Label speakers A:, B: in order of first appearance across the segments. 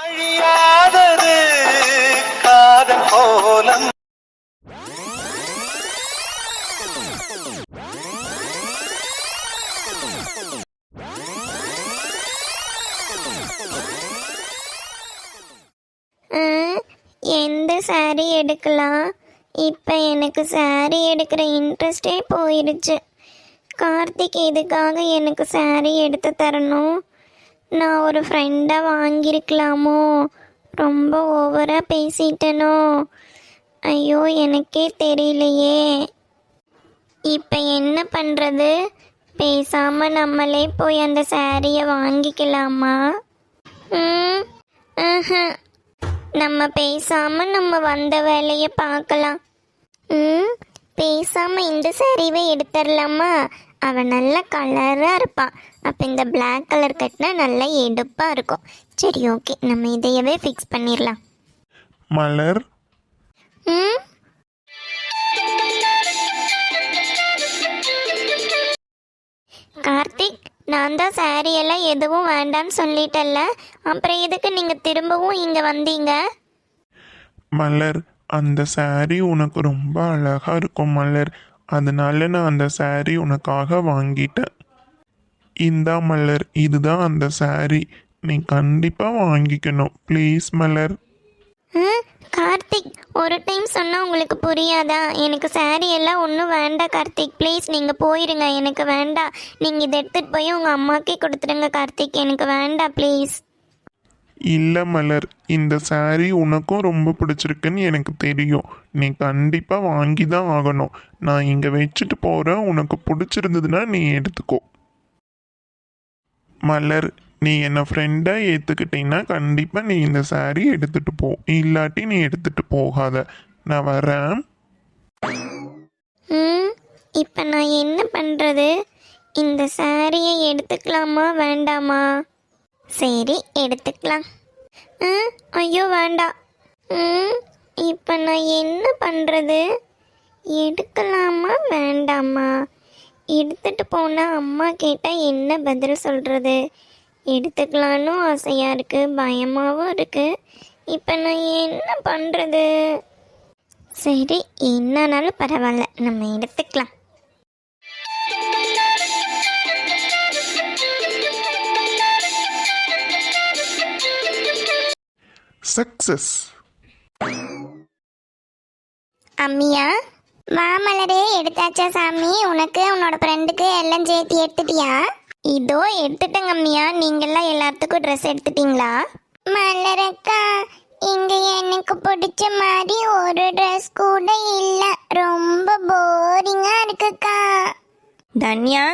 A: அழியாதது காதல் கோலம்.
B: எந்த சாரீ எடுக்கலாம்? இப்போ எனக்கு சாரீ எடுக்கிற இன்ட்ரெஸ்டே போயிடுச்சு. கார்த்திக் எதுக்காக எனக்கு சாரீ எடுத்து தரணும்? நான் ஒரு ஃப்ரெண்டாக வாங்கியிருக்கலாமோ? ரொம்ப ஓவராக பேசிட்டனோ? ஐயோ, எனக்கே தெரியலையே. இப்போ என்ன பண்ணுறது? பேசாமல் நம்மளே போய் அந்த சாரியை வாங்கிக்கலாமா? நம்ம பேசாமல் நம்ம வந்த வேலையை பார்க்கலாம். பேசாமல் இந்த சாரீவை எடுத்துடலாமா? அவன் நல்ல கலராக இருப்பான். அப்போ இந்த பிளாக் கலர் கட்டினா நல்லா எடுப்பாக இருக்கும். சரி, ஓகே, நம்ம இதையவே ஃபிக்ஸ் பண்ணிடலாம்.
C: மலர்,
B: கார்த்திக், நான் தான் சாரியெல்லாம் எதுவும் வேண்டாம்னு சொல்லிட்டேன்ல, அப்புறம் எதுக்கு நீங்கள் திரும்பவும் இங்கே வந்தீங்க?
C: மலர், அந்த சாரி உனக்கு ரொம்ப அழகா இருக்கும் மலர். அதனால நான் அந்த சாரி உனக்காக வாங்கிட்டேன். இந்தா மலர், இதுதான் அந்த சாரி. நீ கண்டிப்பாக வாங்கிக்கணும். ப்ளீஸ் மலர்.
B: கார்த்திக், ஒரு டைம் சொன்னால் உங்களுக்கு புரியாதா? எனக்கு சாரி எல்லாம் ஒன்றும் வேண்டாம் கார்த்திக். ப்ளீஸ் நீங்கள் போயிருங்க, எனக்கு வேண்டாம். நீங்கள் இதை எடுத்துகிட்டு போய் உங்கள் அம்மாக்கே கொடுத்துடுங்க கார்த்திக், எனக்கு வேண்டாம் ப்ளீஸ்.
C: இல்லை மலர், இந்த சாரி உனக்கும் ரொம்ப பிடிச்சிருக்குன்னு எனக்கு தெரியும். நீ கண்டிப்பாக வாங்கி தான் ஆகணும். நான் இங்கே வச்சுட்டு போகிறேன். உனக்கு பிடிச்சிருந்ததுன்னா நீ எடுத்துக்கோ. மலர், நீ என்னை ஃப்ரெண்டாக ஏற்றுக்கிட்டீங்கன்னா கண்டிப்பாக நீ இந்த சாரி எடுத்துகிட்டு போ. இல்லாட்டி நீ எடுத்துகிட்டு போகாத. நான் வரேன்.
B: இப்போ நான் என்ன பண்ணுறது? இந்த சாரியை எடுத்துக்கலாமா வேண்டாமா? சரி, எடுத்துக்கலாம். ஐயோ, வேண்டாம். இப்போ நான் என்ன பண்ணுறது? எடுக்கலாமா வேண்டாமா? எடுத்துகிட்டு போனால் அம்மா கேட்டால் என்ன பதில் சொல்கிறது? எடுத்துக்கலான்னு ஆசையாக இருக்குது, பயமாகவும் இருக்குது. இப்போ நான் என்ன பண்ணுறது? சரி, என்னன்னாலும் பரவாயில்ல, நம்ம எடுத்துக்கலாம்.
C: சக்சஸ்.
B: அம்மியா, மாமலரே எடுத்தாச்சா சாமி? உனக்கு உன்னோட ஃப்ரெண்டுக்கு எல்லாம் சேர்த்து எடுத்துட்டியா? இதோ எடுத்துட்டேங்க அம்மியா. நீங்கெல்லாம் எல்லாத்துக்கும் ட்ரெஸ் எடுத்துட்டீங்களா? மலரக்கா, இங்க எனக்கு பிடிச்ச மாதிரி ஒரு ட்ரெஸ் கூட இல்லை. ரொம்ப போரிங்கா இருக்குக்கா.
D: தன்யா,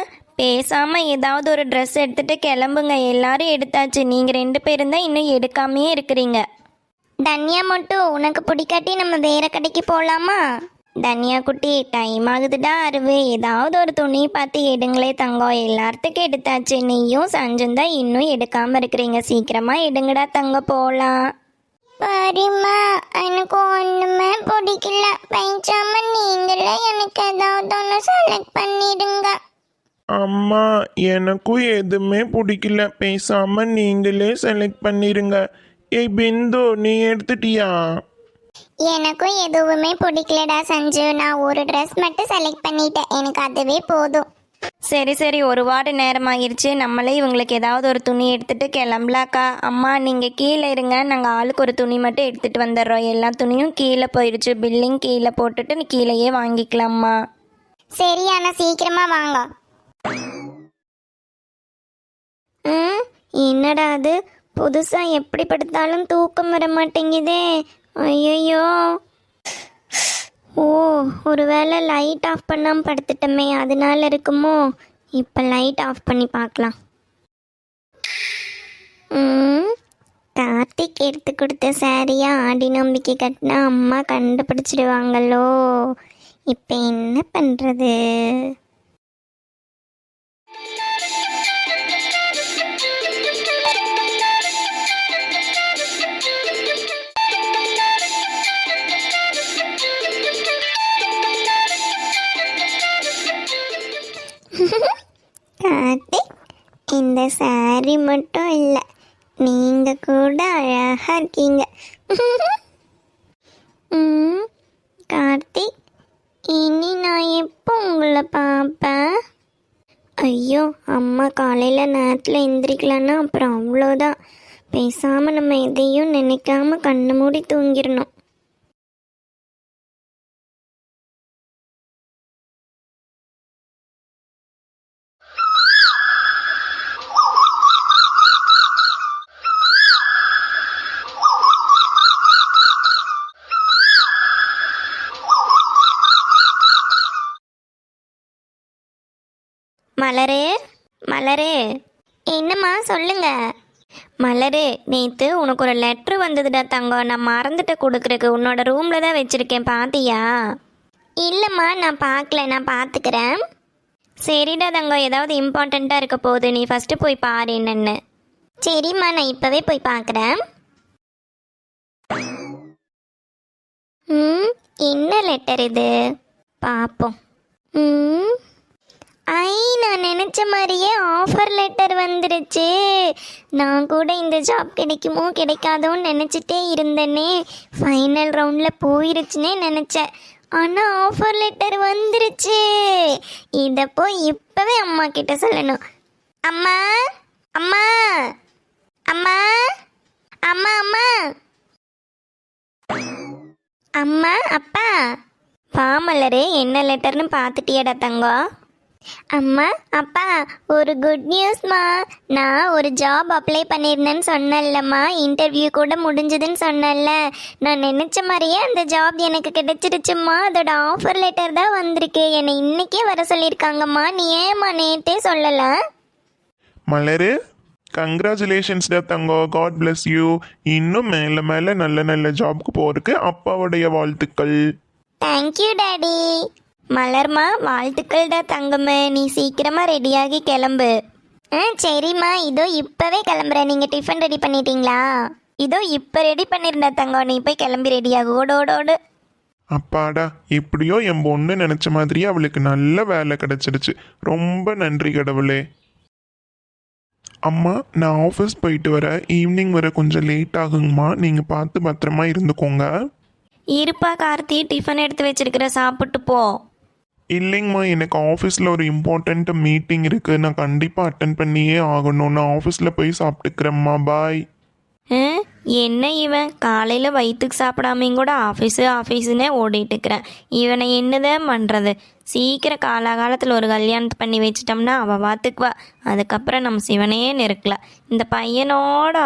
D: பேசாம ஏதாவது ஒரு ட்ரெஸ் எடுத்துட்டு கிளம்புங்க. எல்லாரும் எடுத்தாச்சு, நீங்க 2 பேரும் தான் இன்னும் எடுக்காமையே இருக்கிறீங்க.
B: தன்யா மட்டும் உனக்கு பிடிக்காட்டி நம்ம வேற கடைக்கு போகலாமா? தன்யா குட்டி, டைம் ஆகுதுடா. அருவே, ஏதாவது ஒரு துணி பார்த்து எடுங்களே தங்கம். எல்லாத்துக்கும் எடுத்தாச்சு, நீயும் சஞ்சும் தான் இன்னும் எடுக்காம இருக்கிறீங்க. சீக்கிரமா எடுங்கடா தங்கம், போகலாம். சரிம்மா, எனக்கு ஒன்றுமே பிடிக்கல. பேசாம நீங்களே எனக்கு ஏதாவது ஒன்று செலக்ட் பண்ணிடுங்க.
C: அம்மா, எனக்கும் எதுவுமே பிடிக்கல. பேசாம நீங்களே செலக்ட் பண்ணிருங்க. ஏய் பிந்து, நீ எடுத்துட்டியா?
B: எனக்கும் எதுவுமே பிடிக்கலடா சஞ்சு. நான் ஒரு ட்ரெஸ் மட்டும் செலக்ட் பண்ணிட்டேன், எனக்கு அதுவே போதும்.
D: சரி சரி, ஒரு வார நேரமாகிருச்சு. நம்மளே இவங்களுக்கு ஏதாவது ஒரு துணி எடுத்துட்டு கிளம்பலாக்கா. அம்மா, நீங்கள் கீழே இருங்க, நாங்கள் ஆளுக்கு ஒரு துணி மட்டும் எடுத்துகிட்டு வந்துடுறோம். எல்லா துணியும் கீழே போயிடுச்சு. பில்லிங் கீழே போட்டுட்டு நீ கீழேயே வாங்கிக்கலாம்மா.
B: சரி, ஆனால் சீக்கிரமாக வாங்க. என்னடா அது, புதுசாக எப்படி படுத்தாலும் தூக்கம் வர மாட்டேங்குதே. ஐயோ, ஓ, ஒருவேளை லைட் ஆஃப் பண்ணாமல் படுத்துட்டோமே, அதனால இருக்குமோ? இப்போ லைட் ஆஃப் பண்ணி பார்க்கலாம். கார்த்திக் எடுத்து கொடுத்த சாரியா ஆடி நம்பிக்கை கட்டினா அம்மா கண்டுபிடிச்சிடுவாங்களோ? இப்போ என்ன பண்ணுறது? கார்த்திக், இந்த சாரி மட்டும் இல்லை, நீங்க கூட அழகா இருக்கீங்க. கார்த்திக், இனி நான் எப்போ உங்களை பார்ப்பேன்? ஐயோ, அம்மா காலையில் நேரத்தில் எந்திரிக்கலன்னா அப்புறம் அவ்வளோதான். பேசாமல் நம்ம எதையும் நினைக்காம கண்ணு மூடி தூங்கிடணும்.
D: மலரே, மலரே,
B: என்னம்மா சொல்லுங்க.
D: மலரே, நேற்று உனக்கு ஒரு லெட்ரு வந்ததுடா தங்கம். நான் மறந்துட்டு கொடுக்குறக்கு உன்னோட ரூமில் தான் வச்சுருக்கேன், பாத்தியா?
B: இல்லைம்மா, நான் பார்க்கல, நான் பார்த்துக்கிறேன்.
D: சரிடா தங்கம், ஏதாவது இம்பார்ட்டண்ட்டாக இருக்க போகுது, நீ ஃபஸ்ட்டு போய் பாரு என்னன்னு.
B: சரிம்மா, நான் இப்போவே போய் பார்க்குறேன். என்ன லெட்டர் இது? பார்ப்போம். நான் நினச்ச மாதிரியே ஆஃபர் லெட்டர் வந்துடுச்சு. நான் கூட இந்த ஜாப் கிடைக்குமோ கிடைக்காதோன்னு நினச்சிட்டே இருந்தேனே. ஃபைனல் ரவுண்டில் போயிருச்சுன்னே நினச்சேன். ஆனால் ஆஃபர் லெட்டர் வந்துருச்சு. இதை போய் இப்போவே அம்மா கிட்ட சொல்லணும். அம்மா, அம்மா, அம்மா, அம்மா, அம்மா, அம்மா, அப்பா.
D: பாமலரே, என்ன லெட்டர்னு பார்த்துட்டியாடா தங்கம்?
B: அம்மா, அப்பா, ஒரு குட் நியூஸ்மா. நான் ஒரு ஜாப் அப்ளை பண்ணியிருந்தேன்னு சொன்னேன்லம்மா. இன்டர்வியூ கூட முடிஞ்சதுன்னு சொன்னேன்ல. நான் நினச்ச மாதிரியே அந்த ஜாப் எனக்கு கிடைச்சிருச்சும்மா. அதோட ஆஃபர் லெட்டர் தான் வந்திருக்கு. என்னை இன்னைக்கே வர சொல்லியிருக்காங்கம்மா. நீ ஏம்மா நேற்றே சொல்லலை?
C: மலரு, கங்க்ராச்சுலேஷன்ஸ்டா தங்கம். God bless you. இன்னும் மேலே மேலே நல்ல நல்ல ஜாப்க்கு போகிறதுக்கு அப்பாவுடைய வாழ்த்துக்கள்.
B: Thank you daddy.
D: மலர்மா, வாழ்த்துக்கள்டா தங்கமே. நீ சீக்கிரமாக ரெடியாகி கிளம்பு.
B: சரிம்மா, இதோ இப்போவே கிளம்புறேன். நீங்கள் டிஃபன் ரெடி பண்ணிட்டீங்களா?
D: இதோ இப்போ ரெடி பண்ணிருந்தா தங்கம், நீ போய் கிளம்பி ரெடியாகு. ஓடோடு.
C: அப்பாடா, எப்படியோ என் பொண்ணு நினச்ச மாதிரியே அவளுக்கு நல்ல வேலை கிடைச்சிடுச்சு. ரொம்ப நன்றி கடவுளே. அம்மா, நான் ஆஃபீஸ் போயிட்டு வர ஈவினிங் வர கொஞ்சம் லேட் ஆகுங்கம்மா. நீங்கள் பார்த்து பத்திரமா இருந்துக்கோங்க.
D: இருப்பா கார்த்தி, டிஃபன் எடுத்து வச்சிருக்கிற, சாப்பிட்டு போ.
C: இல்லைங்கம்மா, எனக்கு ஆஃபீஸில் ஒரு இம்பார்ட்டண்ட் மீட்டிங் இருக்குது. நான் கண்டிப்பாக அட்டன் பண்ணியே ஆகணும். நான் ஆஃபீஸில் போய் சாப்பிட்டுக்கிறேம்மா. பாய்.
D: என்ன இவன் காலையில் வயிற்றுக்கு சாப்பிடாமையும் கூட ஆஃபீஸுன்னே ஓடிட்டு இருக்கிறேன். இவனை என்னதான் பண்ணுறது? சீக்கிரம் காலாகாலத்தில் ஒரு கல்யாணத்தை பண்ணி வச்சிட்டோம்னா அவள் பார்த்துக்குவா. அதுக்கப்புறம் நம்ம சிவனே நெருக்கல. இந்த பையனோட